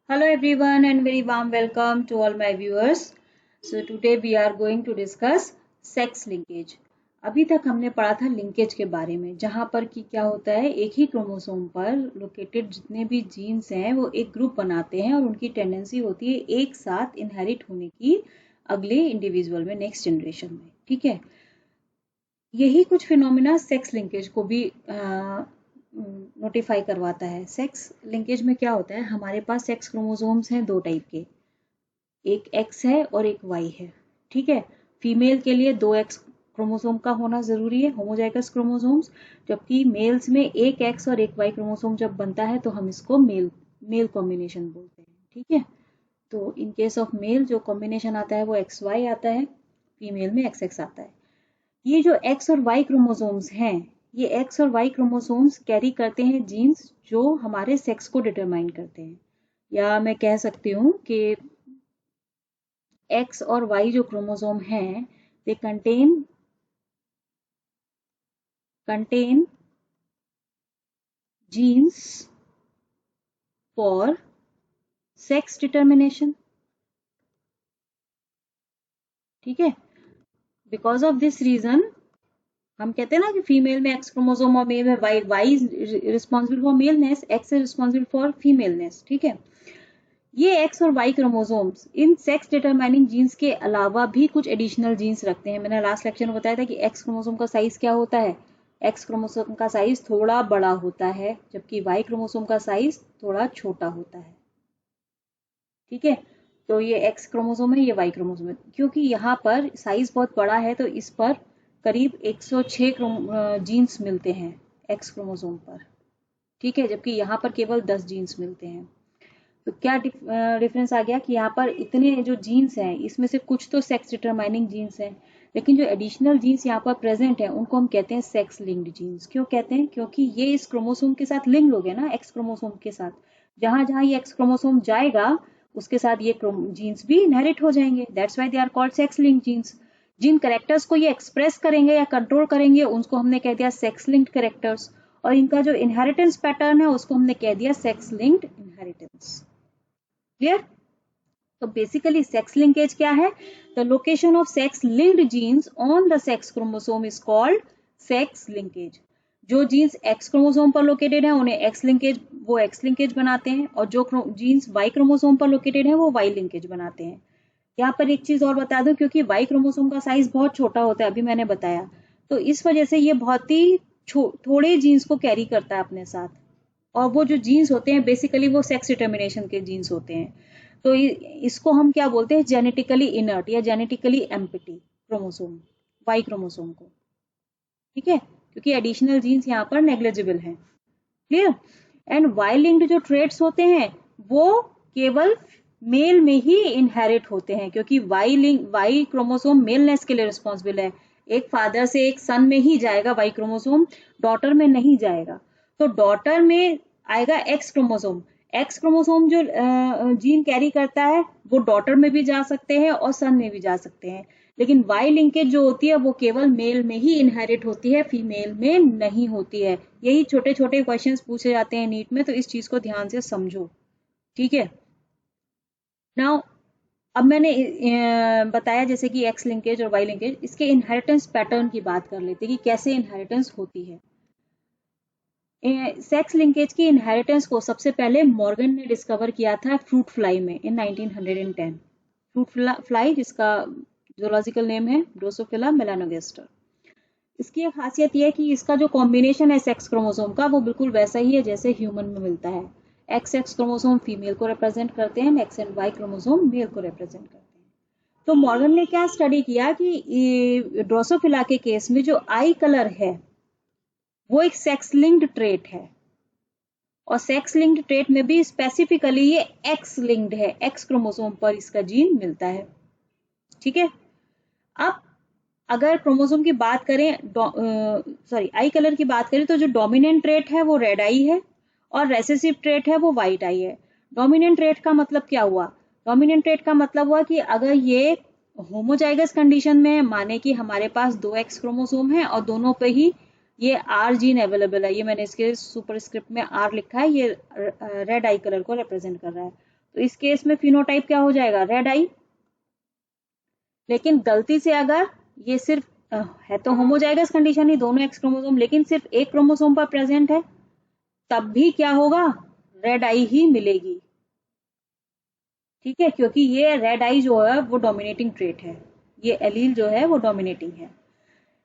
Hello everyone and very warm welcome to all my viewers. So today we are going to discuss sex linkage. अभी तक हमने पढ़ा था linkage के बारे में, जहाँ पर कि क्या होता है, एक ही क्रोमोसोम पर लोकेटेड जितने भी जीन्स हैं वो एक ग्रुप बनाते हैं और उनकी टेंडेंसी होती है एक साथ इनहेरिट होने की अगले इंडिविजुअल में, नेक्स्ट जनरेशन में। ठीक है, यही कुछ फिनोमिना सेक्स लिंकेज को भी नोटिफाई करवाता है। सेक्स लिंकेज में क्या होता है, हमारे पास सेक्स क्रोमोसोम्स हैं दो टाइप के, एक एक्स है और एक वाई है। ठीक है, फीमेल के लिए दो एक्स क्रोमोसोम का होना जरूरी है, होमोजाइगस क्रोमोसोम्स, जबकि मेल्स में एक एक्स और एक वाई क्रोमोसोम जब बनता है तो हम इसको मेल कॉम्बिनेशन बोलते हैं। ठीक है, तो इन केस ऑफ मेल जो कॉम्बिनेशन आता है वो एक्स वाई आता है, फीमेल में एक्स एक्स आता है। ये जो एक्स और वाई क्रोमोसोम्स हैं, ये एक्स और वाई क्रोमोसोम्स कैरी करते हैं जीन्स जो हमारे सेक्स को डिटरमाइन करते हैं, या मैं कह सकती हूँ कि एक्स और वाई जो क्रोमोसोम हैं they contain genes for sex determination. ठीक है, बिकॉज ऑफ दिस रीजन हम कहते हैं ना कि फीमेल में एक्स क्रोमोसोम और मेल में Y, Y responsible for maleness, X is responsible for femaleness. ठीक है, ये एक्स और Y chromosomes in sex determining genes के अलावा भी कुछ एडिशनल जीन्स रखते हैं। मैंने लास्ट लेक्चर में बताया था कि एक्स क्रोमोसोम का साइज क्या होता है, एक्स क्रोमोसोम का साइज थोड़ा बड़ा होता है, जबकि वाई क्रोमोसोम का साइज थोड़ा छोटा होता है। ठीक है, तो ये एक्स क्रोमोसोम है, ये वाई क्रोमोसोम है। क्योंकि यहाँ पर साइज बहुत बड़ा है तो इस पर करीब 106 जीन्स मिलते हैं एक्स क्रोमोसोम पर। ठीक है, जबकि यहाँ पर केवल 10 जीन्स मिलते हैं। तो क्या डिफरेंस आ गया कि यहाँ पर इतने जो जीन्स हैं इसमें से कुछ तो सेक्स डिटरमाइनिंग जीन्स हैं, लेकिन जो एडिशनल जीन्स यहाँ पर प्रेजेंट है उनको हम कहते हैं सेक्स लिंक्ड जीन्स। क्यों कहते हैं, क्योंकि ये इस क्रोमोसोम के साथ लिंक हो गए ना, एक्स क्रोमोसोम के साथ। जहां जहां ये एक्स क्रोमोसोम जाएगा उसके साथ ये जीन्स भी इनहेरिट हो जाएंगे, that's why they are called sex linked genes. जिन कैरेक्टर्स को ये एक्सप्रेस करेंगे या कंट्रोल करेंगे उनको हमने कह दिया सेक्स लिंक्ड कैरेक्टर्स, और इनका जो इनहेरिटेंस पैटर्न है उसको हमने कह दिया सेक्स लिंक्ड इनहेरिटेंस। क्लियर? तो बेसिकली सेक्स लिंकेज क्या है, the location of sex linked jeans on the sex chromosome is called sex linkage. जो जीन्स एक्स क्रोमोसोम पर लोकेटेड है उन्हें वो एक्स लिंकेज बनाते हैं, और जो जीन्स वाई क्रोमोसोम पर लोकेटेड है वो वाई लिंकेज बनाते हैं। यहाँ पर एक चीज और बता दूं, क्योंकि वाई क्रोमोसोम का साइज बहुत छोटा होता है, अभी मैंने बताया, तो इस वजह से ये बहुत ही थोड़े जीन्स को कैरी करता है अपने साथ, और वो जो जीन्स होते हैं बेसिकली वो सेक्स डिटर्मिनेशन के जीन्स होते हैं। तो इसको हम क्या बोलते हैं, जेनेटिकली इनर्ट या genetically empty chromosome, Y chromosome को। ठीक है, क्योंकि एडिशनल जीन्स यहाँ पर नेग्लिजिबल हैं। क्लियर? एंड वाई लिंक्ड जो ट्रेट्स होते हैं वो केवल मेल में ही इनहेरिट होते हैं, क्योंकि वाई क्रोमोसोम मेलनेस के लिए रिस्पॉन्सिबल है। एक फादर से एक सन में ही जाएगा वाई क्रोमोसोम, डॉटर में नहीं जाएगा। तो डॉटर में आएगा एक्स क्रोमोसोम, एक्स क्रोमोसोम जो जीन कैरी करता है वो डॉटर में भी जा सकते हैं और सन में भी जा सकते हैं, लेकिन वाई लिंकेज जो होती है वो केवल मेल में ही इनहेरिट होती है, फीमेल में नहीं होती है। यही छोटे छोटे क्वेश्चंस पूछे जाते हैं नीट में, तो इस चीज को ध्यान से समझो। ठीक है, नाउ अब मैंने बताया जैसे कि एक्स लिंकेज और वाई लिंकेज, इसके इनहेरिटेंस पैटर्न की बात कर लेते हैं कि कैसे इनहेरिटेंस होती है। सेक्स लिंकेज की इनहेरिटेंस को सबसे पहले मॉर्गन ने डिस्कवर किया था फ्रूट फ्लाई में इन 1910। फ्रूट फ्लाई जिसका जूलॉजिकल नेम है ड्रोसोफिला मेलानोगास्टर। इसकी एक खासियत यह है कि इसका जो कॉम्बिनेशन है सेक्स क्रोमोसोम का वो बिल्कुल वैसा ही है जैसे ह्यूमन में मिलता है। एक्स एक्स क्रोमोसोम फीमेल को रिप्रेजेंट करते हैं, X and Y chromosome male को रिप्रेजेंट करते हैं। तो मॉर्गन ने क्या स्टडी किया कि ड्रोसोफिला के केस में जो आई कलर है वो एक सेक्स लिंक्ड ट्रेट है, और सेक्स लिंक्ड ट्रेट में भी स्पेसिफिकली ये एक्स लिंक्ड है, एक्स क्रोमोसोम पर इसका जीन मिलता है। ठीक है, अब अगर क्रोमोसोम की बात करें, आई कलर की बात करें, तो जो डोमिनेंट ट्रेट है वो रेड आई है और रेसेसिव ट्रेट है वो व्हाइट आई है। डोमिनेंट ट्रेट का मतलब क्या हुआ, डोमिनेंट ट्रेट का मतलब हुआ कि अगर ये होमोजाइगस कंडीशन में, माने कि हमारे पास दो एक्स क्रोमोसोम है और दोनों पे ही ये आर जीन अवेलेबल है, ये मैंने इसके सुपरस्क्रिप्ट में आर लिखा है, ये रेड आई कलर को रिप्रेजेंट कर रहा है। तो इस केस में फिनोटाइप क्या हो जाएगा, रेड आई। लेकिन गलती से अगर ये सिर्फ है तो होमोजाइगस कंडीशन ही, दोनों एक्स क्रोमोसोम, लेकिन सिर्फ एक क्रोमोसोम पर प्रेजेंट है, तब भी क्या होगा, रेड आई ही मिलेगी। ठीक है, क्योंकि ये रेड आई जो है वो डोमिनेटिंग ट्रेट है, ये एलील जो है वो डोमिनेटिंग है।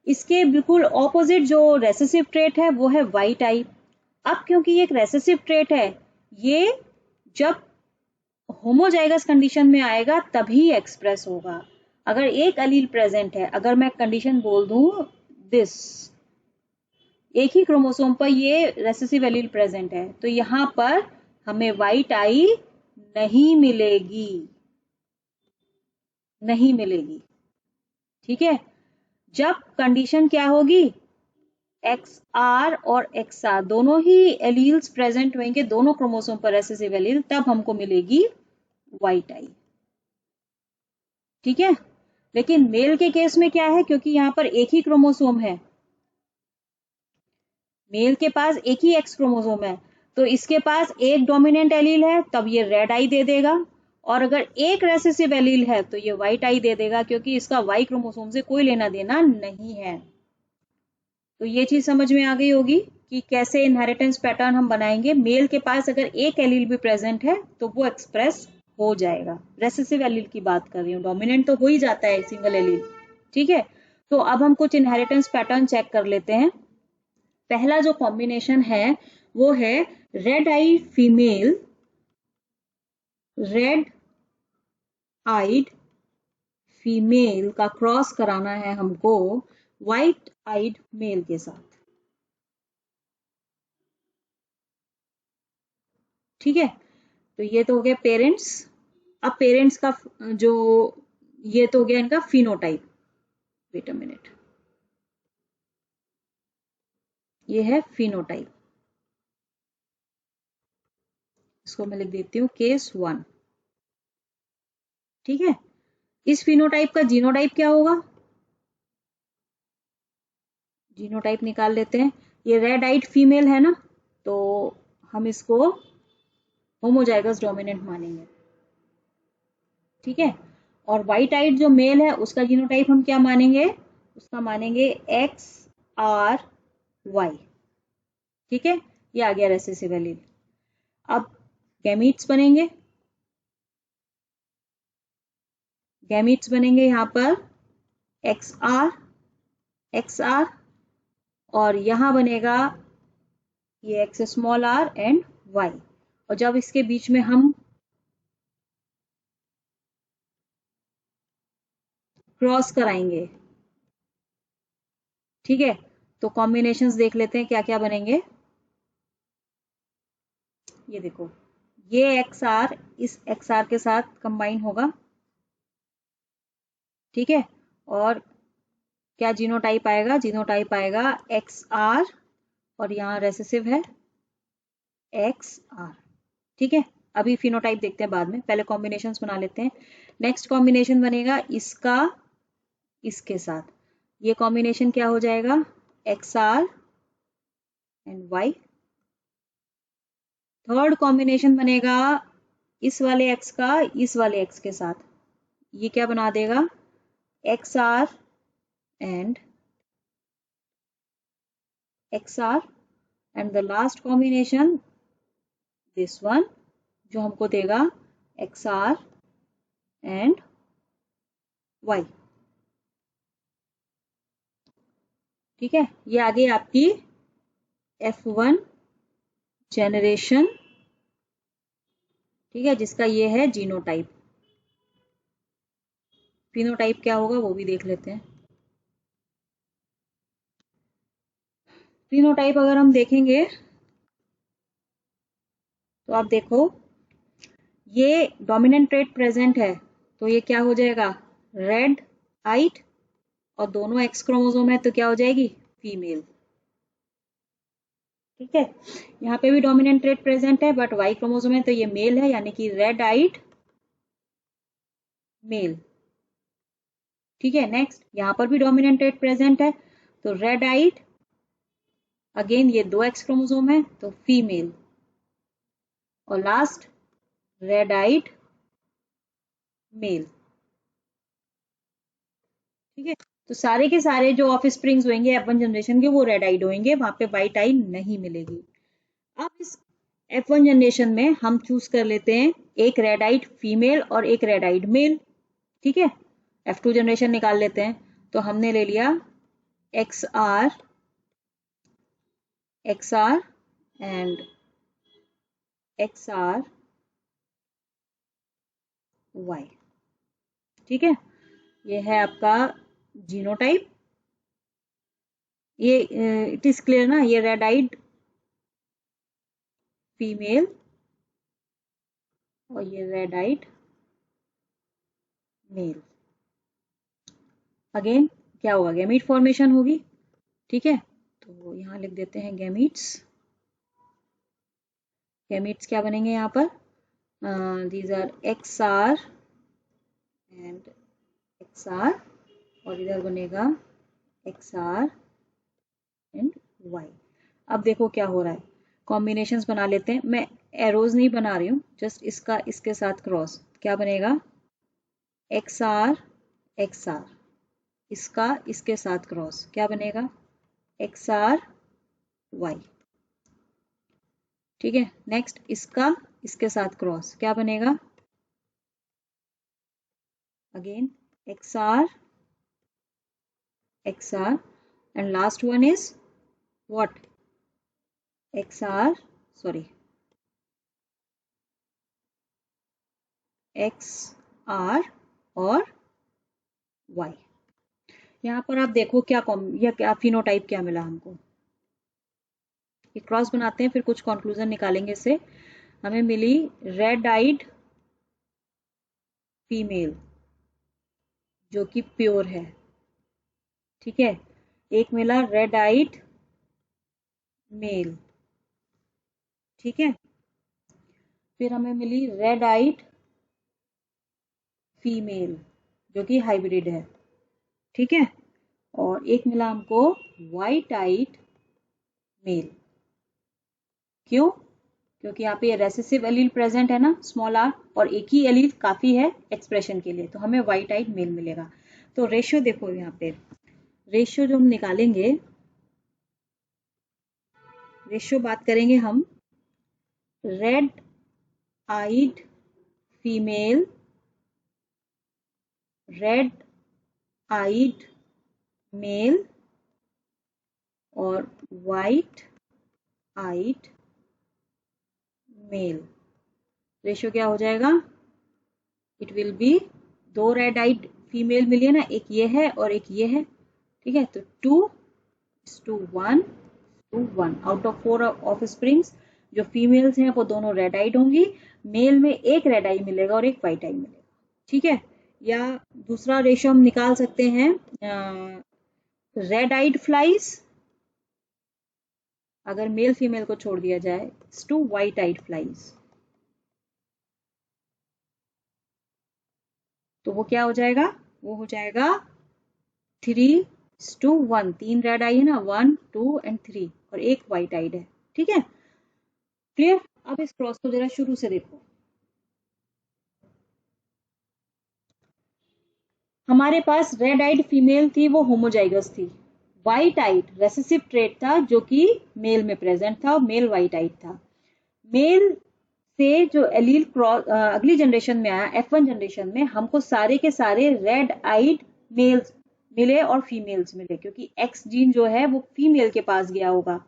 इसके बिल्कुल ऑपोजिट जो रेसेसिव ट्रेट है वो है व्हाइट आई। अब क्योंकि ये एक रेसेसिव ट्रेट है, ये जब होमोजाइगस कंडीशन में आएगा तभी एक्सप्रेस होगा। अगर एक एलील प्रेजेंट है, अगर मैं कंडीशन बोल दूं दिस, एक ही क्रोमोसोम पर ये रेसेसिव एलील प्रेजेंट है, तो यहां पर हमें व्हाइट आई नहीं मिलेगी, नहीं मिलेगी। ठीक है, जब कंडीशन क्या होगी, एक्स आर और एक्स आर दोनों ही एलील्स प्रेजेंट होंगे, दोनों क्रोमोसोम पर रेसेसिव एलील, तब हमको मिलेगी व्हाइट आई। ठीक है, लेकिन मेल के केस में क्या है, क्योंकि यहां पर एक ही क्रोमोसोम है, मेल के पास एक ही एक्स क्रोमोसोम है, तो इसके पास एक डोमिनेंट एलील है, तब ये रेड आई दे देगा, और अगर एक रेसेसिव एलील है तो ये व्हाइट आई दे देगा, क्योंकि इसका वाई क्रोमोसोम से कोई लेना देना नहीं है। तो ये चीज समझ में आ गई होगी कि कैसे इनहेरिटेंस पैटर्न हम बनाएंगे। मेल के पास अगर एक एलील भी प्रेजेंट है तो वो एक्सप्रेस हो जाएगा। रेसेसिव एलील की बात कर रही हूँ, डोमिनेंट तो हो ही जाता है सिंगल एलील। ठीक है, तो अब हम कुछ इनहेरिटेंस पैटर्न चेक कर लेते हैं। पहला जो कॉम्बिनेशन है वो है रेड आई फीमेल, रेड आइड फीमेल का क्रॉस कराना है हमको व्हाइट आइड मेल के साथ। ठीक है, तो ये तो हो गया पेरेंट्स। अब पेरेंट्स का जो, ये तो हो गया इनका फिनोटाइप। वेट अ मिनट, ये है फिनोटाइप, इसको मैं लिख देती हूँ केस 1। ठीक है, इस फिनोटाइप का जीनोटाइप क्या होगा, जीनोटाइप निकाल लेते हैं। ये रेड आइड फीमेल है ना, तो हम इसको होमोजाइगस डोमिनेंट मानेंगे। ठीक है, और व्हाइट आइड जो मेल है उसका जीनोटाइप हम क्या मानेंगे, उसका मानेंगे एक्स आर वाई। ठीक है, ये आ गया रेसेसिव एलील। अब गैमीट्स बनेंगे, गैमीट्स बनेंगे यहां पर एक्स आर, और यहां बनेगा ये X small R and Y. और जब इसके बीच में हम क्रॉस कराएंगे, ठीक है, तो कॉम्बिनेशंस देख लेते हैं क्या क्या बनेंगे। ये देखो, ये एक्स आर इस एक्स आर के साथ कंबाइन होगा। ठीक है, और क्या जीनोटाइप आएगा, जीनोटाइप आएगा एक्स आर, और यहाँ रेसेसिव है एक्स आर। ठीक है, अभी फिनोटाइप देखते हैं बाद में, पहले कॉम्बिनेशंस बना लेते हैं। नेक्स्ट कॉम्बिनेशन बनेगा इसका इसके साथ, ये कॉम्बिनेशन क्या हो जाएगा, X R and Y. Third combination बनेगा इस वाले एक्स का इस वाले एक्स के साथ, ये क्या बना देगा, X R and XR, and the last combination this one जो हमको देगा XR and Y। ठीक है, ये आ गई आपकी F1 जेनरेशन। ठीक है, जिसका ये है जीनोटाइप। फिनोटाइप क्या होगा वो भी देख लेते हैं। फिनोटाइप अगर हम देखेंगे तो आप देखो, ये डोमिनेंट ट्रेट प्रेजेंट है, तो ये क्या हो जाएगा, रेड आइड, और दोनों एक्स क्रोमोसोम है तो क्या हो जाएगी, फीमेल। ठीक है, यहाँ पे भी डोमिनेंट ट्रेट प्रेजेंट है बट वाई क्रोमोसोम है तो ये मेल है, यानी कि रेड आइड मेल। ठीक है, नेक्स्ट यहाँ पर भी डोमिनेंट ट्रेट प्रेजेंट है, तो रेड आइड, अगेन ये दो एक्स क्रोमोसोम है तो फीमेल। और लास्ट रेड आइड मेल। ठीक है, तो सारे के सारे जो ऑफ स्प्रिंग्स होंगे F1 जनरेशन के वो रेड आइड होंगे, वहां पे वाइट आइड नहीं मिलेगी। अब इस F1 जनरेशन में हम चूज कर लेते हैं एक रेड आइड फीमेल और एक रेड आइड मेल। ठीक है, F2 जनरेशन निकाल लेते हैं, तो हमने ले लिया XR एंड XR Y। ठीक है, ये है आपका जीनोटाइप। ये इट इज क्लियर ना, ये रेड आइड फीमेल और ये रेड आइड मेल। अगेन क्या होगा, गैमीट फॉर्मेशन होगी। ठीक है, तो यहां लिख देते हैं गैमीट्स। गैमीट्स क्या बनेंगे यहाँ पर, these are XR and XR, और इधर बनेगा XR एंड Y। अब देखो क्या हो रहा है, कॉम्बिनेशंस बना लेते हैं। मैं एरोज नहीं बना रही हूँ, जस्ट इसका इसके साथ क्रॉस। क्या बनेगा, XR XR, इसका इसके साथ क्रॉस क्या बनेगा, XR Y। ठीक है, नेक्स्ट इसका इसके साथ क्रॉस क्या बनेगा, again XR XR, and last one is what, XR और Y। यहाँ पर आप देखो क्या फिनोटाइप क्या मिला हमको। एक क्रॉस बनाते हैं, फिर कुछ कंक्लूजन निकालेंगे इससे। हमें मिली रेड आइड फीमेल जो कि प्योर है। ठीक है, एक मिला रेड आइड मेल। ठीक है, फिर हमें मिली रेड आइड फीमेल जो कि हाइब्रिड है। ठीक है, और एक मिला हमको वाइट आइड मेल। क्यों, क्योंकि यहाँ पे रेसेसिव एलील प्रेजेंट है ना, स्मॉल r, और एक ही एलील काफी है एक्सप्रेशन के लिए, तो हमें वाइट आइड मेल मिलेगा। तो रेशियो देखो, यहाँ पे रेशियो जो हम निकालेंगे, रेशियो बात करेंगे हम red eyed female, red eyed male और वाइट आइड मेल। रेशियो क्या हो जाएगा, इट विल बी, दो रेड आइड फीमेल मिली है ना, एक ये है और एक ये है। ठीक है, तो 2:1 आउट ऑफ 4 ऑफ स्प्रिंग्स जो फीमेल्स हैं वो दोनों रेड आइड होंगी, मेल में एक रेड आई मिलेगा और एक व्हाइट आई मिलेगा। ठीक है, या दूसरा रेशियो हम निकाल सकते हैं, रेड आइड फ्लाइज, अगर मेल फीमेल को छोड़ दिया जाए, टू व्हाइट आइड फ्लाइज, तो वो क्या हो जाएगा, वो हो जाएगा 3:1। 3 रेड आई है ना, 1 2 एंड 3, और एक व्हाइट आइड है। ठीक है, क्लियर। अब इस क्रॉस को जरा शुरू से देखो। हमारे पास रेड आइड फीमेल थी, वो होमोजाइगस थी। व्हाइट आइड रेसेसिव ट्रेट था जो कि मेल में प्रेजेंट था, और मेल व्हाइट आइड था। मेल से जो एलील क्रॉस अगली जनरेशन में आया, F1 जनरेशन में, हमको सारे के सारे रेड आइड मेल्स मिले और फीमेल्स मिले, क्योंकि एक्स जीन जो है वो फीमेल के पास गया होगा।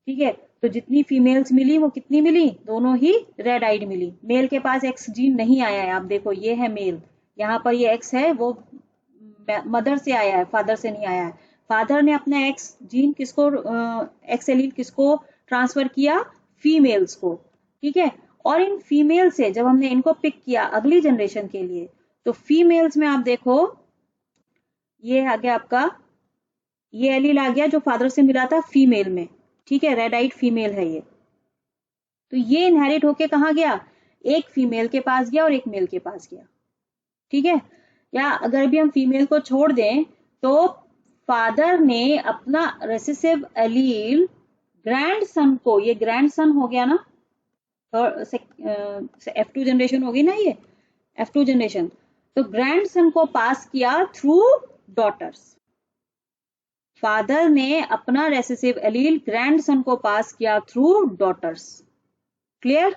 ठीक है, तो जितनी फीमेल्स मिली वो कितनी मिली, दोनों ही रेड आइड मिली। मेल के पास एक्स जीन नहीं आया है, आप देखो ये है मेल, यहाँ पर ये एक्स है, वो मदर से आया है, फादर से नहीं आया है। फादर ने अपना एक्स जीन किसको, एक्स एलील किसको ट्रांसफर किया, फीमेल्स को। ठीक है, और इन फीमेल से जब हमने इनको पिक किया अगली जनरेशन के लिए, तो फीमेल्स में आप देखो ये आ गया आपका, ये एलील आ गया जो फादर से मिला था फीमेल में। ठीक है, रेड आइड फीमेल है ये, तो ये इनहेरिट होके कहाँ गया, एक फीमेल के पास गया और एक मेल के पास गया। ठीक है, या अगर भी हम फीमेल को छोड़ दें, तो फादर ने अपना रेसेसिव एलील ग्रैंडसन को, ये ग्रैंडसन हो गया ना, F2 जनरेशन होगी ना ये, F2 जनरेशन। तो ग्रैंडसन को पास किया थ्रू डॉटर्स। फादर ने अपना रेसेसिव एलील ग्रैंडसन को पास किया थ्रू डॉटर्स। क्लियर?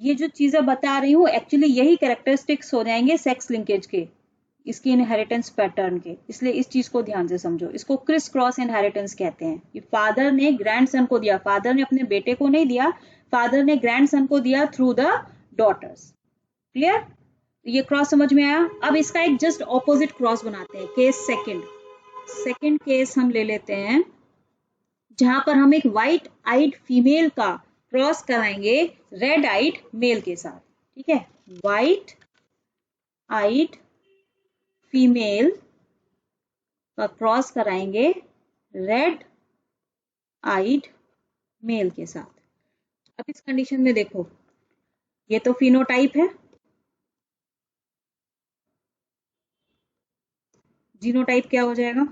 ये जो चीजें बता रही हूं एक्चुअली यही कैरेक्टरिस्टिक्स हो जाएंगे सेक्स लिंकेज के, इसकी इनहेरिटेंस पैटर्न के, इसलिए इस चीज को ध्यान से समझो। इसको क्रिस क्रॉस इनहेरिटेंस कहते हैं कि फादर ने ग्रैंडसन को दिया, फादर ने अपने बेटे को नहीं दिया, फादर ने ग्रैंडसन को दिया थ्रू द डॉटर्स। क्लियर? ये क्रॉस समझ में आया? अब इसका एक जस्ट ऑपोजिट क्रॉस बनाते हैं, केस सेकंड केस हम ले लेते हैं जहां पर हम एक व्हाइट आइड फीमेल का क्रॉस कराएंगे रेड आइड मेल के साथ। ठीक है, व्हाइट आइड फीमेल का क्रॉस कराएंगे रेड आइड मेल के साथ। अब इस कंडीशन में देखो, ये तो फिनोटाइप है, जीनोटाइप क्या हो जाएगा?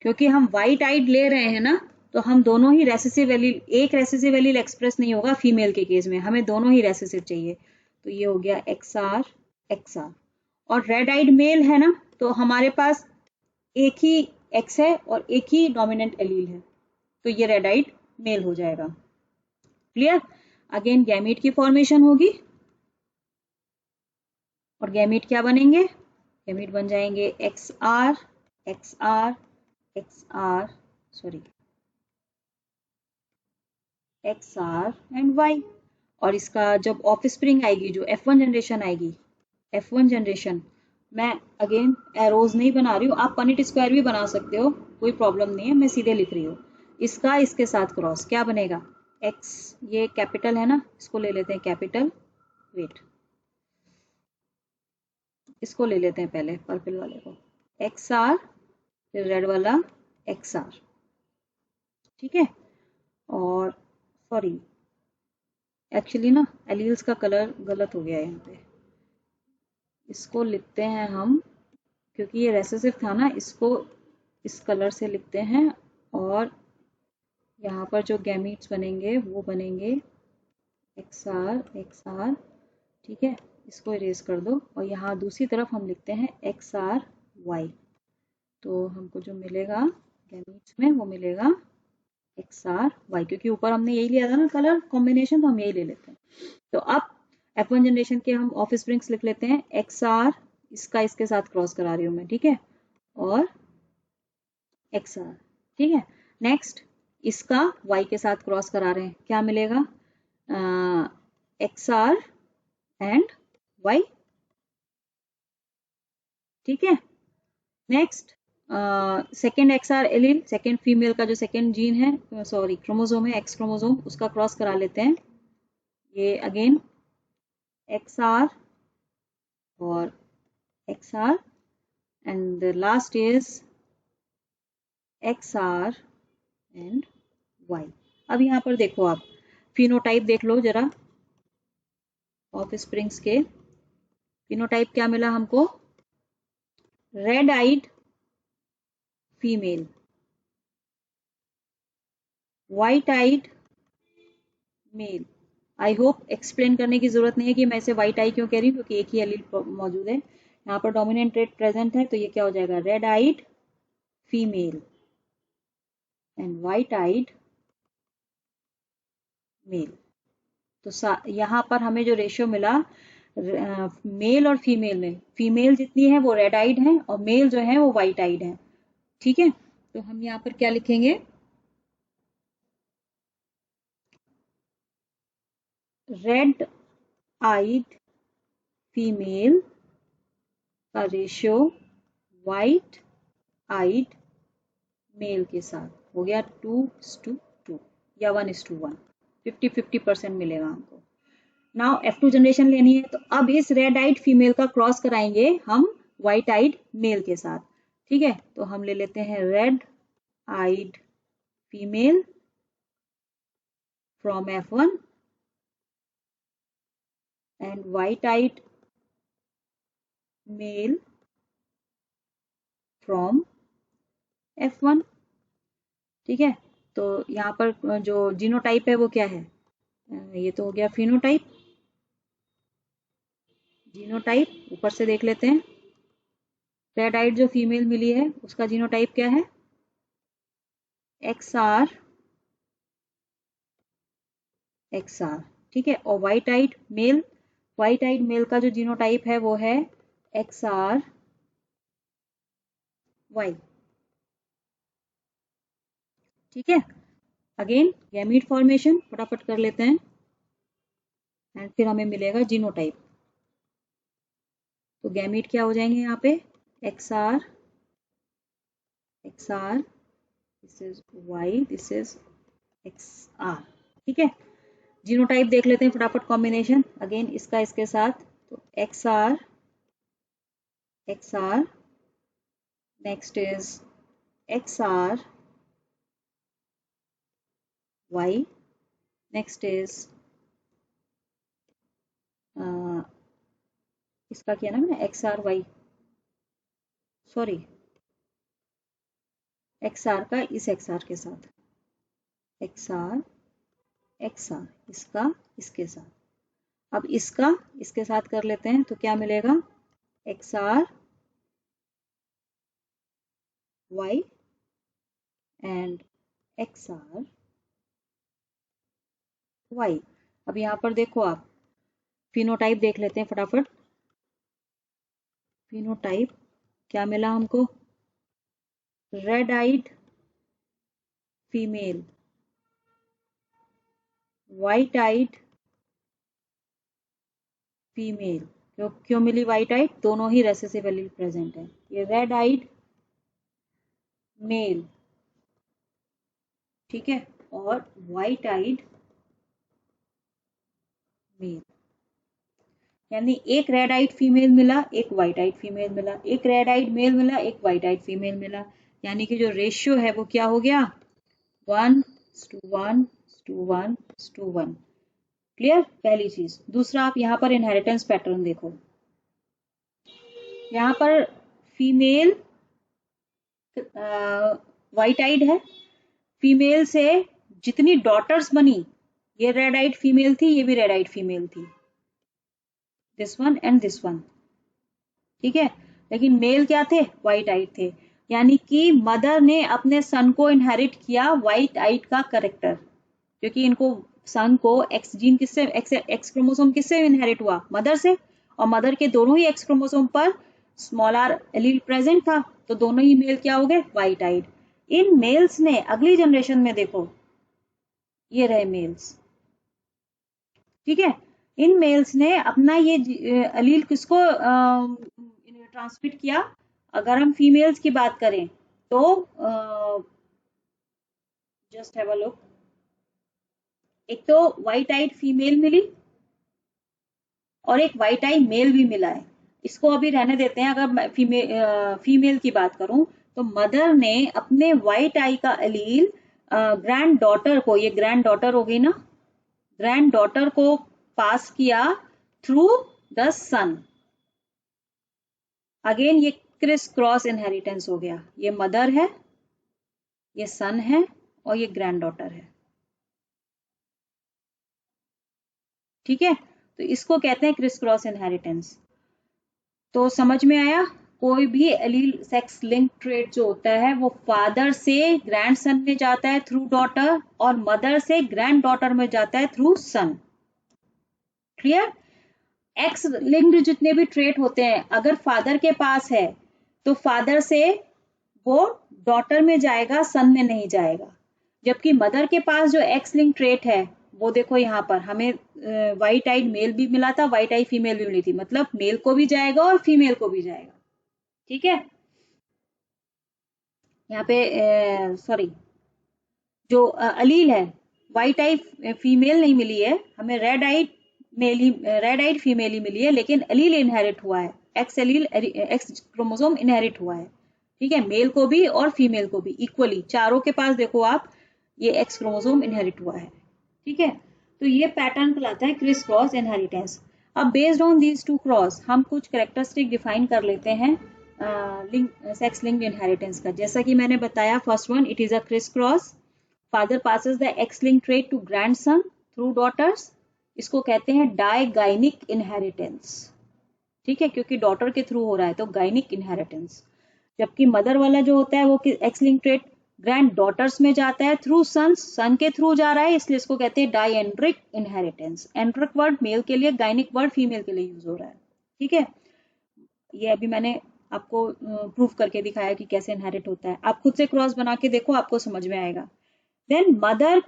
क्योंकि हम व्हाइट आइड ले रहे हैं ना, तो हम दोनों ही रेसेसिव एलील, एक रेसेसिव एलील एक्सप्रेस नहीं होगा फीमेल के केस में, हमें दोनों ही रेसेसिव चाहिए। तो ये हो गया XR XR। और रेड आइड मेल है ना, तो हमारे पास एक ही X है और एक ही डोमिनेंट एलील है, तो ये रेड आइड मेल हो जाएगा। क्लियर? अगेन गैमीट की फॉर्मेशन होगी और गैमीट क्या बनेंगे? गैमीट बन जाएंगे XR XR XR sorry XR and Y। और इसका जब ऑफस्प्रिंग आएगी, जो F1 जनरेशन आएगी, F1 जनरेशन, मैं अगेन एरोज नहीं बना रही हूँ, आप पनिट स्क्वायर भी बना सकते हो, कोई प्रॉब्लम नहीं है, मैं सीधे लिख रही हूँ। इसका इसके साथ क्रॉस क्या बनेगा? X, ये कैपिटल है ना, इसको ले लेते हैं कैपिटल, वेट इसको ले लेते हैं पहले पर्पल वाले को, XR, फिर रेड वाला XR। ठीक है, और सॉरी एक्चुअली ना एलील्स का कलर गलत हो गया है यहाँ पे, इसको लिखते हैं हम, क्योंकि ये रेसेसिव था ना, इसको इस कलर से लिखते हैं। और यहाँ पर जो गैमीट्स बनेंगे वो बनेंगे XR XR। ठीक है, इसको इरेज कर दो और यहाँ दूसरी तरफ हम लिखते हैं XR Y। तो हमको जो मिलेगा गैमीट्स में वो मिलेगा XR Y, क्योंकि ऊपर हमने यही लिया था ना कलर कॉम्बिनेशन, तो हम यही ले लेते हैं। तो अब F1 जनरेशन के हम ऑफ स्प्रिंग्स लिख लेते हैं XR, इसका इसके साथ क्रॉस करा रही हूँ मैं, ठीक है, और XR। ठीक है, नेक्स्ट इसका Y के साथ क्रॉस करा रहे हैं, क्या मिलेगा? XR and Y। ठीक है, next second XR allele, second female का जो सेकेंड जीन है, सॉरी क्रोमोसोम है, X क्रोमोसोम, उसका क्रॉस करा लेते हैं। ये अगेन XR और XR and the last is XR and Y। अब यहाँ पर देखो, आप फिनोटाइप देख लो जरा ऑफ स्प्रिंग्स के। फिनोटाइप क्या मिला हमको? Red eyed female, white eyed male. I hope explain करने की जरूरत नहीं है कि मैं इसे व्हाइट आई क्यों कह रही हूँ, क्योंकि एक ही एलील मौजूद है यहाँ पर, डोमिनेंट ट्रेट प्रेजेंट है, तो ये क्या हो जाएगा? Red eyed female and white eyed male. तो यहाँ पर हमें जो रेशियो मिला मेल और फीमेल में, फीमेल जितनी है वो रेड आइड है और मेल जो है वो व्हाइट आइड है। ठीक है, तो हम यहाँ पर क्या लिखेंगे? रेड आइड फीमेल का रेशियो व्हाइट आइड मेल के साथ हो गया 2:2 या 1:1, 50-50% मिलेगा हमको। नाउ F2 जनरेशन लेनी है, तो अब इस रेड आइड फीमेल का क्रॉस कराएंगे हम व्हाइट आइड मेल के साथ। ठीक है, तो हम ले लेते हैं red eyed female from F1 and white eyed male from F1। ठीक है, तो यहाँ पर जो जीनोटाइप है वो क्या है? ये तो हो गया फिनोटाइप। जीनोटाइप ऊपर से देख लेते हैं। रेड आइड जो फीमेल मिली है उसका जीनोटाइप क्या है? XR XR, ठीक है। और व्हाइट आइड मेल का जो जीनोटाइप है वो है XRY। ठीक है। अगेन गैमीट फॉर्मेशन फटाफट कर लेते हैं एंड फिर हमें मिलेगा जीनोटाइप। तो गैमीट क्या हो जाएंगे यहाँ पे? XR this is Y, this is XR। ठीक है। जीनोटाइप देख लेते हैं फटाफट कॉम्बिनेशन अगेन इसका इसके साथ। तो XR next is XR Y, next is इसका क्या नाम है? XRY, सॉरी XR का इस XR के साथ, XR इसका इसके साथ। अब इसका इसके साथ कर लेते हैं तो क्या मिलेगा? XR Y and XR Y। अब यहाँ पर देखो आप फिनोटाइप देख लेते हैं फटाफट। फिनोटाइप क्या मिला हमको? रेड आइड फीमेल, व्हाइट आइड फीमेल। क्यों मिली व्हाइट आइड? दोनों ही रेसेसिव एलील प्रेजेंट है। ये रेड आइड मेल, ठीक है, और व्हाइट आइड मेल। यानी एक रेड आइड फीमेल मिला, एक व्हाइट आइड फीमेल मिला, एक रेड आइड मेल मिला, एक व्हाइट आइड फीमेल मिला। यानी कि जो रेशियो है वो क्या हो गया? 1:1:1:1। क्लियर? पहली चीज। दूसरा, आप यहाँ पर इनहेरिटेंस पैटर्न देखो। यहाँ पर फीमेल व्हाइट आइड है, फीमेल से जितनी डॉटर्स बनी, ये रेड आइड फीमेल थी, ये भी रेड आइड फीमेल थी, this one and this one. ठीक है। लेकिन मेल क्या थे? व्हाइट आइड थे। यानी कि मदर ने अपने सन को इनहेरिट किया व्हाइट आइड का कैरेक्टर, क्योंकि इनको सन को एक्स जीन किससे, एक्स क्रोमोसोम किससे इनहेरिट हुआ? मदर से। और मदर के दोनों ही एक्स क्रोमोसोम पर स्मॉल आर एलील प्रेजेंट था, तो दोनों ही मेल क्या हो गए? White eyed. इन मेल्स ने अगली जनरेशन में देखो, ये रहे मेल्स, ठीक है। इन मेल्स ने अपना ये अलील किसको ट्रांसमिट किया? अगर हम फीमेल्स की बात करें तो जस्ट हैव अ लुक। एक तो व्हाइट आइड फीमेल मिली और एक व्हाइट आई मेल भी मिला है। इसको अभी रहने देते हैं। अगर मैं फीमेल की बात करूं तो मदर ने अपने व्हाइट आई का अलील ग्रैंड डॉटर को, ये ग्रैंड डॉटर हो गई ना, ग्रैंड डॉटर को पास किया थ्रू द सन। अगेन ये क्रिस क्रॉस इनहेरिटेंस हो गया। ये मदर है, ये सन है और ये ग्रैंड डॉटर है। ठीक है। तो इसको कहते हैं क्रिस क्रॉस इनहेरिटेंस। तो समझ में आया? कोई भी एलील सेक्स लिंक ट्रेट जो होता है वो फादर से ग्रैंड सन में जाता है थ्रू डॉटर, और मदर से ग्रैंड डॉटर में जाता है थ्रू सन। क्लियर? एक्स लिंक्ड जितने भी ट्रेट होते हैं, अगर फादर के पास है तो फादर से वो डॉटर में जाएगा, सन में नहीं जाएगा। जबकि मदर के पास जो एक्स लिंक ट्रेट है वो देखो, यहाँ पर हमें व्हाइट आइड मेल भी मिला था, व्हाइट आई फीमेल भी मिली थी, मतलब मेल को भी जाएगा और फीमेल को भी जाएगा। ठीक है। यहाँ पे सॉरी, जो अलील है, व्हाइट आई फीमेल नहीं मिली है हमें, रेड आइड फीमेल ही मिली है, लेकिन अलील इनहेरिट हुआ है, एक्स क्रोमोसोम इनहेरिट हुआ है। ठीक है। मेल को भी और फीमेल को भी इक्वली, चारों के पास देखो आप, ये एक्स क्रोमोसोम इनहेरिट हुआ है। ठीक है। तो ये पैटर्न कहलाता है क्रिस क्रॉस इनहेरिटेंस। अब based on these two cross हम कुछ कैरेक्टरिस्टिक डिफाइन कर लेते हैं सेक्स लिंक्ड इनहेरिटेंस का। जैसा कि मैंने बताया, first one, it is a criss cross. Father passes the X-linked trait to grandson through daughters, इसको कहते हैं डायगाइनिक इनहेरिटेंस, ठीक है, क्योंकि डॉटर के थ्रू हो रहा है तो गाइनिक इनहेरिटेंस। जबकि मदर वाला जो होता है वो X link trait granddaughters में जाता है थ्रू सन्स, सन के थ्रू जा रहा है, इसलिए इसको कहते हैं डायएंड्रिक इनहेरिटेंस। एंड्रिक वर्ड मेल के लिए, गाइनिक वर्ड फीमेल के लिए यूज हो रहा है, ठीक है। ये अभी मैंने आपको प्रूफ करके दिखाया कि कैसे इनहेरिट होता है। आप खुद से क्रॉस बना के देखो, आपको समझ में आएगा। Then mother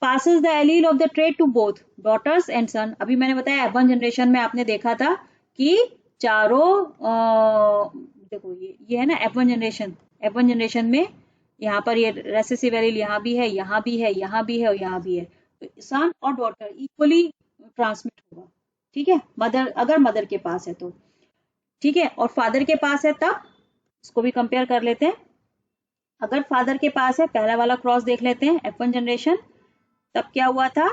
passes the allele of the trait to both daughters and son। अभी मैंने बताया F1 जनरेशन में आपने देखा था कि चारों देखो ये है ना F1 जनरेशन। F1 जनरेशन में यहाँ पर ये रेसेसिव एलील यहाँ भी है, यहाँ भी है, यहाँ भी है और यहाँ भी है, तो सन और डॉटर इक्वली ट्रांसमिट होगा, ठीक है, मदर अगर मदर के पास है तो, ठीक है। और फादर के पास है तब, इसको भी कंपेयर कर लेते हैं। अगर फादर के पास है, पहला वाला क्रॉस देख लेते हैं F1 जनरेशन, तब क्या हुआ था,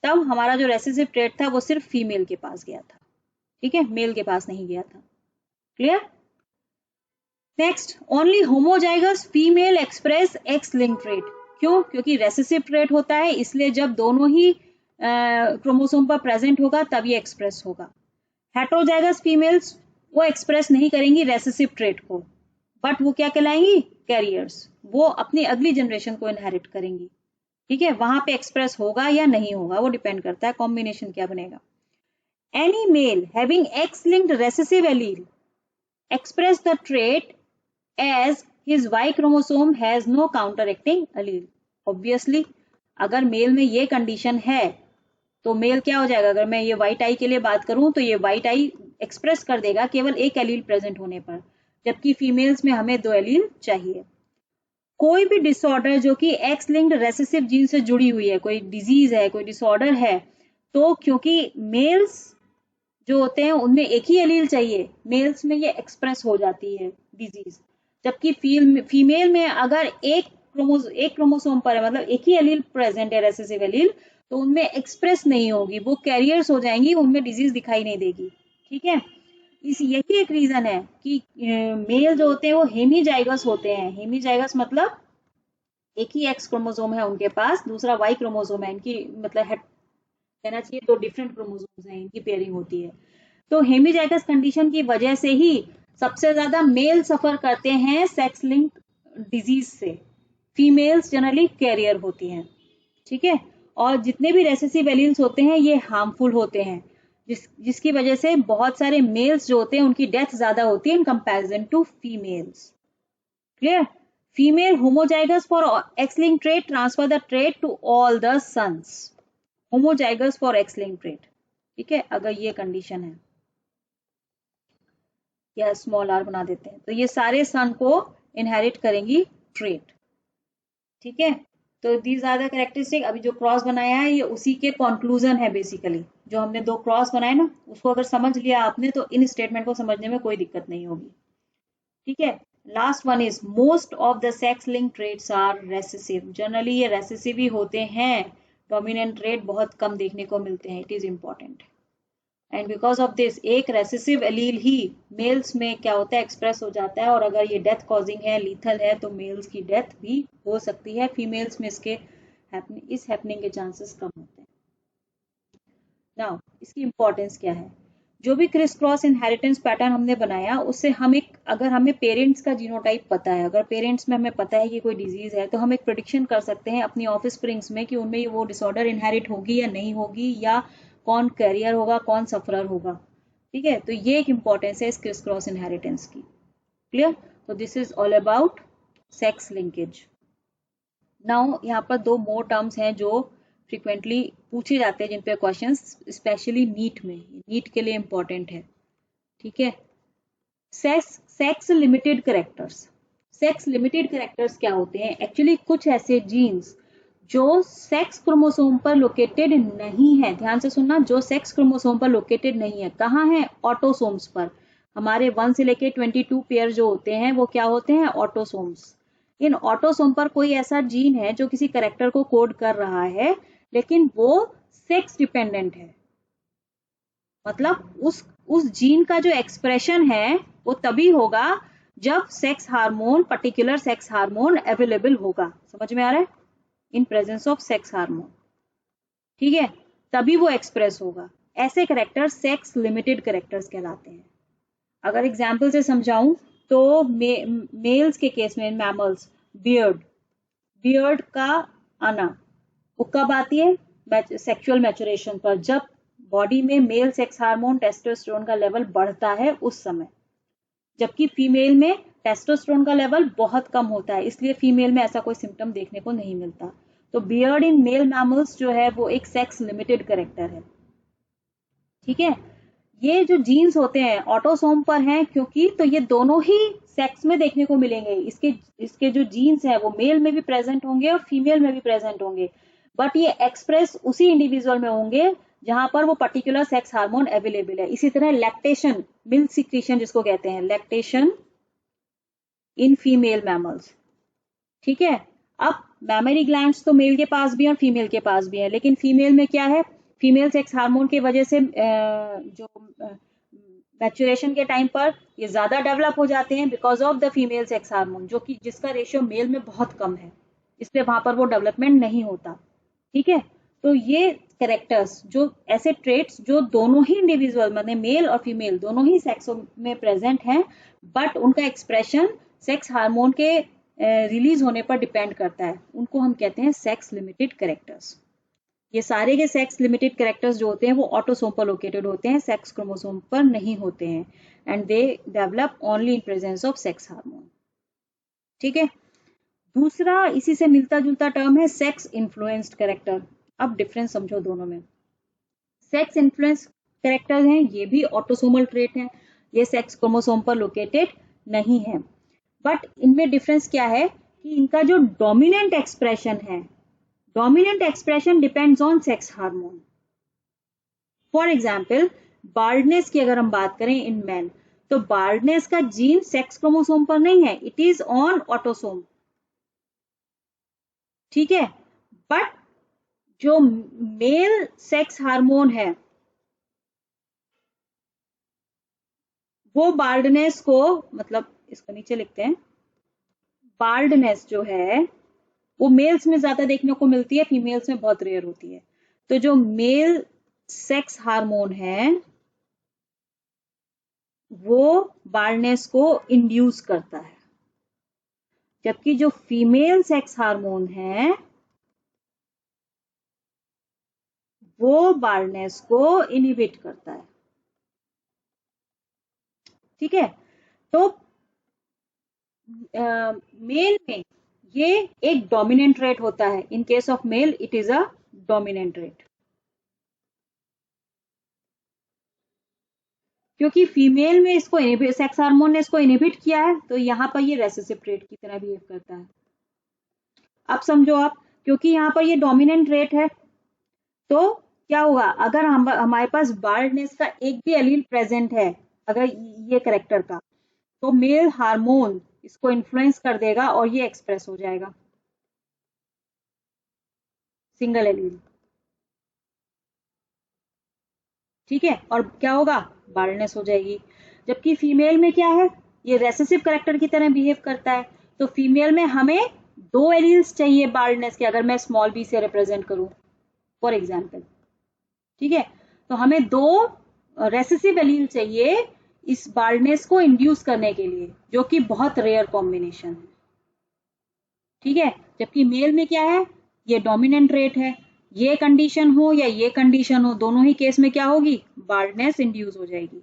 तब हमारा जो रेसेसिव ट्रेट था वो सिर्फ फीमेल के पास गया था, ठीक है, मेल के पास नहीं गया था। Clear? Next, only homozygous female express x link trait. क्यों? क्योंकि रेसेसिव ट्रेट होता है, इसलिए जब दोनों ही क्रोमोसोम पर प्रेजेंट होगा तब ये एक्सप्रेस होगा। हेटेरोजाइगस फीमेल्स वो एक्सप्रेस नहीं करेंगी रेसेसिव ट्रेट को, बट वो क्या कहलाएंगी, कैरियर्स, वो अपनी अगली जनरेशन को इनहेरिट करेंगी, ठीक है। वहां पे एक्सप्रेस होगा या नहीं होगा वो डिपेंड करता है कॉम्बिनेशन क्या बनेगा। Any male having X linked recessive allele express the trait as his Y chromosome has no counteracting allele. Obviously अगर मेल में ये कंडीशन है तो मेल क्या हो जाएगा, अगर मैं ये वाइट आई के लिए बात करूं तो ये वाइट आई एक्सप्रेस कर देगा केवल एक एलील प्रेजेंट होने पर, जबकि फीमेल्स में हमें 2 एलील चाहिए। कोई भी डिसऑर्डर जो कि एक्स लिंक्ड रेसेसिव जीन से जुड़ी हुई है, कोई डिजीज है, कोई डिसऑर्डर है, तो क्योंकि मेल्स जो होते हैं उनमें एक ही एलील चाहिए, मेल्स में ये एक्सप्रेस हो जाती है डिजीज, जबकि फीमेल में अगर एक क्रोमोसोम पर है, मतलब एक ही एलील प्रेजेंट है रेसेसिव एलील, तो उनमें एक्सप्रेस नहीं होगी, वो कैरियर्स हो जाएंगी, उनमें डिजीज दिखाई नहीं देगी, ठीक है। यही एक रीजन है कि मेल जो होते हैं वो हेमीजाइगस होते हैं। हेमीजाइगस मतलब एक ही एक्स क्रोमोसोम है उनके पास, दूसरा वाई क्रोमोसोम है, इनकी मतलब कहना चाहिए 2 डिफरेंट क्रोमोसोम्स हैं, इनकी पेयरिंग होती है। तो हेमीजाइगस कंडीशन की वजह से ही सबसे ज्यादा मेल सफर करते हैं सेक्स लिंक डिजीज से, फीमेल्स जनरली कैरियर होती हैं, ठीक है। और जितने भी रेसेसिव एलील्स होते हैं ये हार्मफुल होते हैं, जिसकी वजह से बहुत सारे मेल्स जो होते हैं उनकी डेथ ज्यादा होती है in comparison to females. Clear? Female homozygous for X link trait transfer the trait to all the sons. Homozygous for X link trait, ठीक है, अगर ये कंडीशन है, या स्मॉल आर बना देते हैं, तो ये सारे सन को इनहेरिट करेंगी ट्रेट, ठीक है। तो दीज आर द कैरेक्टरिस्टिक। अभी जो क्रॉस बनाया है ये उसी के कंक्लूजन है बेसिकली, जो हमने 2 क्रॉस बनाए ना, उसको अगर समझ लिया आपने तो इन स्टेटमेंट को समझने में कोई दिक्कत नहीं होगी, ठीक है। Last one is most of the sex link traits are recessive. Generally ये रेसेसिव ही होते हैं, डोमिनेंट ट्रेट बहुत कम देखने को मिलते हैं, it is important. And because of this एक रेसेसिव एलील ही मेल्स में क्या होता है, एक्सप्रेस हो जाता है, और अगर ये डेथ कॉजिंग है, लीथल है, तो मेल्स की डेथ भी हो सकती है, फीमेल्स में इस हैपनिंग के चांसेस कम होते हैं। नाउ इसकी इंपॉर्टेंस क्या है, जो भी क्रिस क्रॉस इनहेरिटेंस पैटर्न हमने बनाया उससे हम अगर हमें पेरेंट्स का जीनोटाइप पता है, अगर पेरेंट्स में हमें पता है कि कोई डिजीज है, तो हम एक प्रेडिक्शन कर सकते हैं अपनी ऑफस्प्रिंग्स में कि उनमें वो डिसऑर्डर इनहेरिट होगी या नहीं होगी, या कौन कैरियर होगा, कौन सफरर होगा, ठीक है। तो ये एक इंपॉर्टेंस है इस क्रिस क्रॉस इनहेरिटेंस की। क्लियर? तो this is all about sex linkage. Now यहाँ पर 2 मोर टर्म्स हैं जो फ्रिक्वेंटली पूछे जाते हैं, जिन पे क्वेश्चंस स्पेशली नीट में, नीट के लिए इंपॉर्टेंट है, ठीक है। Sex limited characters. Sex limited characters क्या होते हैं? एक्चुअली कुछ ऐसे जीन्स जो सेक्स क्रोमोसोम पर लोकेटेड नहीं है, ध्यान से सुनना, जो सेक्स क्रोमोसोम पर लोकेटेड नहीं है, कहाँ है? ऑटोसोम्स पर। हमारे 1 से लेके 22 पेयर जो होते हैं वो क्या होते हैं? ऑटोसोम्स। इन ऑटोसोम पर कोई ऐसा जीन है जो किसी कैरेक्टर को कोड कर रहा है, लेकिन वो सेक्स डिपेंडेंट है, मतलब उस जीन का जो एक्सप्रेशन है वो तभी होगा जब sex hormone, particular sex hormone available होगा। समझ में आ रहा है? In presence of sex hormone. ठीक है, तभी वो एक्सप्रेस होगा। ऐसे करेक्टर सेक्स लिमिटेड करेक्टर्स कहलाते हैं। अगर एग्जाम्पल से समझाऊं तो मेल्स के केस में मैमल्स बियर्ड का आना वो कब आती है? सेक्सुअल मैचुरेशन पर, जब बॉडी में मेल सेक्स हार्मोन टेस्टोस्टेरोन का लेवल बढ़ता है उस समय, जबकि फीमेल में टेस्टोस्टेरोन का लेवल बहुत कम होता है, इसलिए फीमेल में ऐसा कोई सिम्टम देखने को नहीं मिलता। तो बियर्ड इन मेल मैमल्स जो है वो एक सेक्स लिमिटेड करेक्टर है। ठीक है, ये जो जीन्स होते हैं ऑटोसोम पर हैं, क्योंकि तो ये दोनों ही सेक्स में देखने को मिलेंगे। इसके जो जीन्स है वो मेल में भी प्रेजेंट होंगे और फीमेल में भी प्रेजेंट होंगे, बट ये एक्सप्रेस उसी इंडिविजुअल में होंगे जहां पर वो पर्टिकुलर सेक्स हार्मोन अवेलेबल है। इसी तरह लैक्टेशन, मिल्क सिक्रीशन जिसको कहते हैं, लैक्टेशन इन फीमेल मैमल्स। ठीक है, अब मैमरी ग्लैंड्स तो मेल के पास भी है और फीमेल के पास भी है, लेकिन फीमेल में क्या है, फीमेल सेक्स हार्मोन की वजह से जो मैच्योरेशन के टाइम पर ये ज्यादा डेवलप हो जाते हैं because of the female sex hormone, जो कि जिसका रेशियो मेल में बहुत कम है, इसलिए वहां पर वो डेवलपमेंट नहीं होता। ठीक है, तो ये कैरेक्टर्स, जो ऐसे ट्रेट्स जो दोनों ही इंडिविजुअल मतलब मेल और फीमेल दोनों ही सेक्स में प्रेजेंट हैं, बट उनका एक्सप्रेशन सेक्स हार्मोन के रिलीज होने पर डिपेंड करता है, उनको हम कहते हैं सेक्स लिमिटेड कैरेक्टर्स। ये सारे के सेक्स लिमिटेड कैरेक्टर्स जो होते हैं वो ऑटोसोम पर लोकेटेड होते हैं, सेक्स क्रोमोसोम पर नहीं होते हैं, and they develop only in presence of sex hormone. ठीक है, दूसरा इसी से मिलता जुलता टर्म है सेक्स इन्फ्लुएंस्ड कैरेक्टर। अब डिफरेंस समझो दोनों में। सेक्स इन्फ्लुएंस कैरेक्टर हैं, ये भी ऑटोसोमल ट्रेट हैं, ये सेक्स क्रोमोसोम पर लोकेटेड नहीं है, बट इनमें डिफरेंस क्या है कि इनका जो डोमिनेंट एक्सप्रेशन है, dominant expression depends on sex hormone. For example baldness की अगर हम बात करें इन मैन, तो बार्डनेस का जीन सेक्स क्रोमोसोम पर नहीं है, इट इज ऑन ऑटोसोम। ठीक है, बट जो मेल सेक्स हार्मोन है वो बार्डनेस को, मतलब इसको नीचे लिखते हैं, बार्डनेस जो है वो मेल्स में ज्यादा देखने को मिलती है, फीमेल्स में बहुत रेयर होती है। तो जो मेल सेक्स हार्मोन है वो बार्डनेस को इंड्यूस करता है, जबकि जो फीमेल सेक्स हार्मोन है वो बार्डनेस को इनहिबिट करता है। ठीक है, तो मेल में ये एक डोमिनेंट रेट होता है, in case of male it is a dominant rate, क्योंकि फीमेल में इसको सेक्स हार्मोन ने इसको इनहिबिट किया है, तो यहाँ पर ये रेसेसिव रेट की तरह बिहेव करता है। अब समझो आप, क्योंकि यहाँ पर ये डोमिनेंट रेट है, तो क्या होगा, अगर हमारे पास बार्डनेस का एक भी एलील प्रेजेंट है अगर ये करेक्टर का, तो मेल हार्मोन इसको इन्फ्लुएंस कर देगा और ये एक्सप्रेस हो जाएगा, सिंगल एलील। ठीक है, और क्या होगा, बार्डनेस हो जाएगी। जबकि फीमेल में क्या है, ये रेसेसिव करेक्टर की तरह बिहेव करता है, तो फीमेल में हमें दो एलील्स चाहिए बार्डनेस के, अगर मैं स्मॉल बी से रिप्रेजेंट करूं फॉर एग्जाम्पल। ठीक है, तो हमें दो रेसेसिव एलील चाहिए इस बार्डनेस को इंड्यूस करने के लिए, जो कि बहुत रेयर कॉम्बिनेशन है। ठीक है, जबकि मेल में क्या है, ये डोमिनेंट रेट है, ये कंडीशन हो या ये कंडीशन हो, दोनों ही केस में क्या होगी, बार्डनेस इंड्यूस हो जाएगी।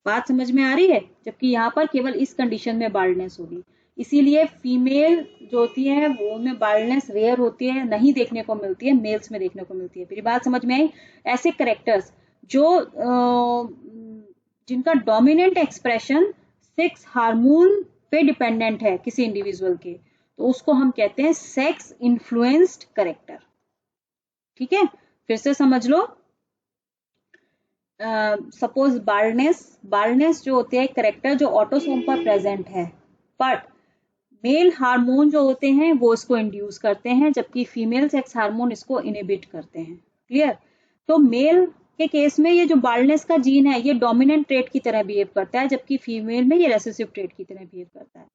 बात समझ में आ रही है, जबकि यहाँ पर केवल इस कंडीशन में बार्डनेस होगी, इसीलिए फीमेल जो होती है वो में बार्डनेस रेयर होती है, नहीं देखने को मिलती है, मेल्स में देखने को मिलती है। फिर बात समझ में आई, ऐसे करेक्टर्स जो जिनका डोमिनेंट एक्सप्रेशन सेक्स हार्मोन पे डिपेंडेंट है किसी इंडिविजुअल के, तो उसको हम कहते हैं सेक्स इन्फ्लुएंस्ड करेक्टर। ठीक है, फिर से समझ लो, सपोज बार्डनेस जो होते हैं करेक्टर जो ऑटोसोम पर प्रेजेंट है, बट मेल हार्मोन जो होते हैं वो इसको इंड्यूस करते हैं, जबकि फीमेल सेक्स हार्मोन इसको इनहिबिट करते हैं। क्लियर, तो मेल के केस में ये जो बार्डनेस का जीन है ये डोमिनेंट ट्रेट की तरह बिहेव करता है, जबकि फीमेल में ये रेसेसिव ट्रेट की तरह बिहेव करता है।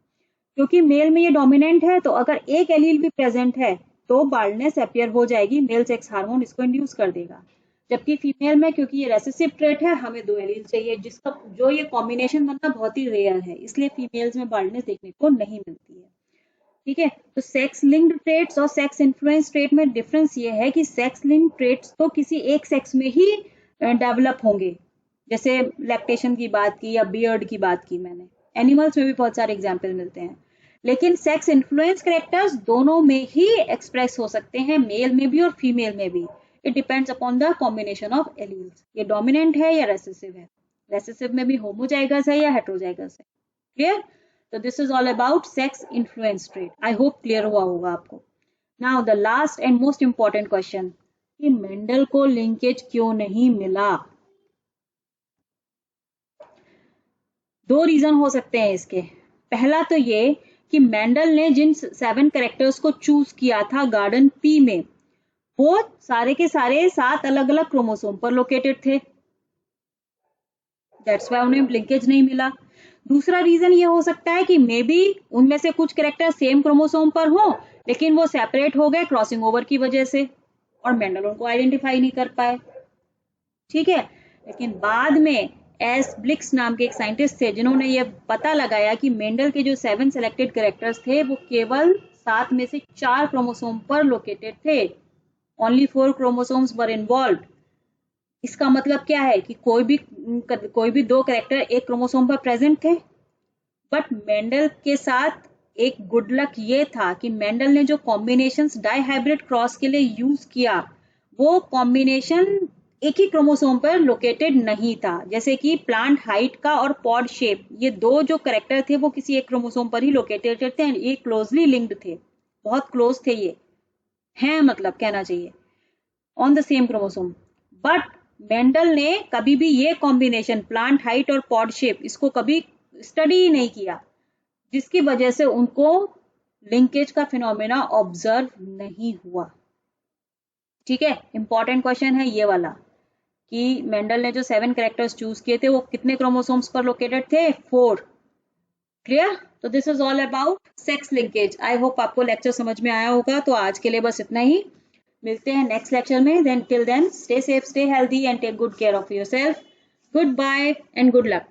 क्योंकि मेल में ये डोमिनेंट है, तो अगर एक एलील भी प्रेजेंट है तो बाल्डनेस अपियर हो जाएगी, मेल सेक्स हार्मोन इसको इंड्यूस कर देगा। जबकि फीमेल में क्योंकि ये रेसेसिव ट्रेट है, हमें 2 एलील चाहिए, जिसका जो ये कॉम्बिनेशन बनना बहुत ही रेयर है, इसलिए फीमेल्स में बाल्डनेस देखने को नहीं मिलती है। ठीक है, तो सेक्स लिंक्ड ट्रेट्स और सेक्स इन्फ्लुएंस ट्रेट में डिफरेंस ये है कि सेक्स लिंक्ड ट्रेट्स तो किसी एक सेक्स में ही डेवलप होंगे, जैसे लैक्टेशन की बात की या बियर्ड की बात की मैंने, एनिमल्स में भी बहुत सारे एग्जाम्पल मिलते हैं। लेकिन सेक्स इन्फ्लुएंस कैरेक्टर्स दोनों में ही एक्सप्रेस हो सकते हैं, मेल में भी और फीमेल में भी। It depends upon the combination of alleles, ये डोमिनेंट है या रेसेसिव है, रेसेसिव में भी होमोजाइगस है या हेटेरोजाइगस है। क्लियर? तो this is all about sex influence trait. I hope clear हुआ होगा आपको। Now the last and most important question कि मेंडल को लिंकेज क्यों नहीं मिला। 2 रीजन हो सकते हैं इसके। पहला तो ये कि मेंडल ने जिन 7 कैरेक्टर्स को चूज किया था गार्डन पी में, वो सारे के सारे 7 अलग अलग क्रोमोसोम पर लोकेटेड थे, दैट्स व्हाई उन्हें लिंकेज नहीं मिला। दूसरा रीजन ये हो सकता है कि मे बी उनमें से कुछ कैरेक्टर सेम क्रोमोसोम पर हो, लेकिन वो सेपरेट हो गए क्रॉसिंग ओवर की वजह से और मेंडल उनको आइडेंटिफाई नहीं कर पाए। ठीक है, लेकिन बाद में एस ब्लिक्स नाम के एक साइंटिस्ट थे जिन्होंने ये पता लगाया कि मेंडल के जो 7 सेलेक्टेड कैरेक्टर्स थे वो केवल 7 में से 4 क्रोमोसोम पर लोकेटेड थे, ओनली 4 क्रोमोसोम्स वर इन्वॉल्व। इसका मतलब क्या है कि कोई भी 2 कैरेक्टर एक क्रोमोसोम पर प्रेजेंट थे। बट मेंडल के साथ एक गुड लक ये था कि मेंडल ने जो कॉम्बिनेशंस डाइहाइब्रिड क्रॉस के लिए यूज किया, वो कॉम्बिनेशन एक ही क्रोमोसोम पर लोकेटेड नहीं था। जैसे कि प्लांट हाइट का और पॉड शेप, ये 2 जो कैरेक्टर थे वो किसी एक क्रोमोसोम पर ही लोकेटेड थे, ये क्लोजली लिंक्ड थे, बहुत क्लोज थे, ये हैं मतलब कहना चाहिए on the same chromosome. But Mendel ने कभी भी ये कॉम्बिनेशन प्लांट हाइट और पॉड शेप इसको कभी स्टडी ही नहीं किया, जिसकी वजह से उनको लिंकेज का फिनोमेना ऑब्जर्व नहीं हुआ। ठीक है, इंपॉर्टेंट क्वेश्चन है ये वाला कि मेंडल ने जो 7 कैरेक्टर्स चूज किए थे वो कितने क्रोमोसोम्स पर लोकेटेड थे? 4। क्लियर? तो this is all about sex linkage. I hope आपको लेक्चर समझ में आया होगा। तो आज के लिए बस इतना ही, मिलते हैं नेक्स्ट लेक्चर में। Then till then stay safe, stay healthy and take good care of yourself. Goodbye and good luck.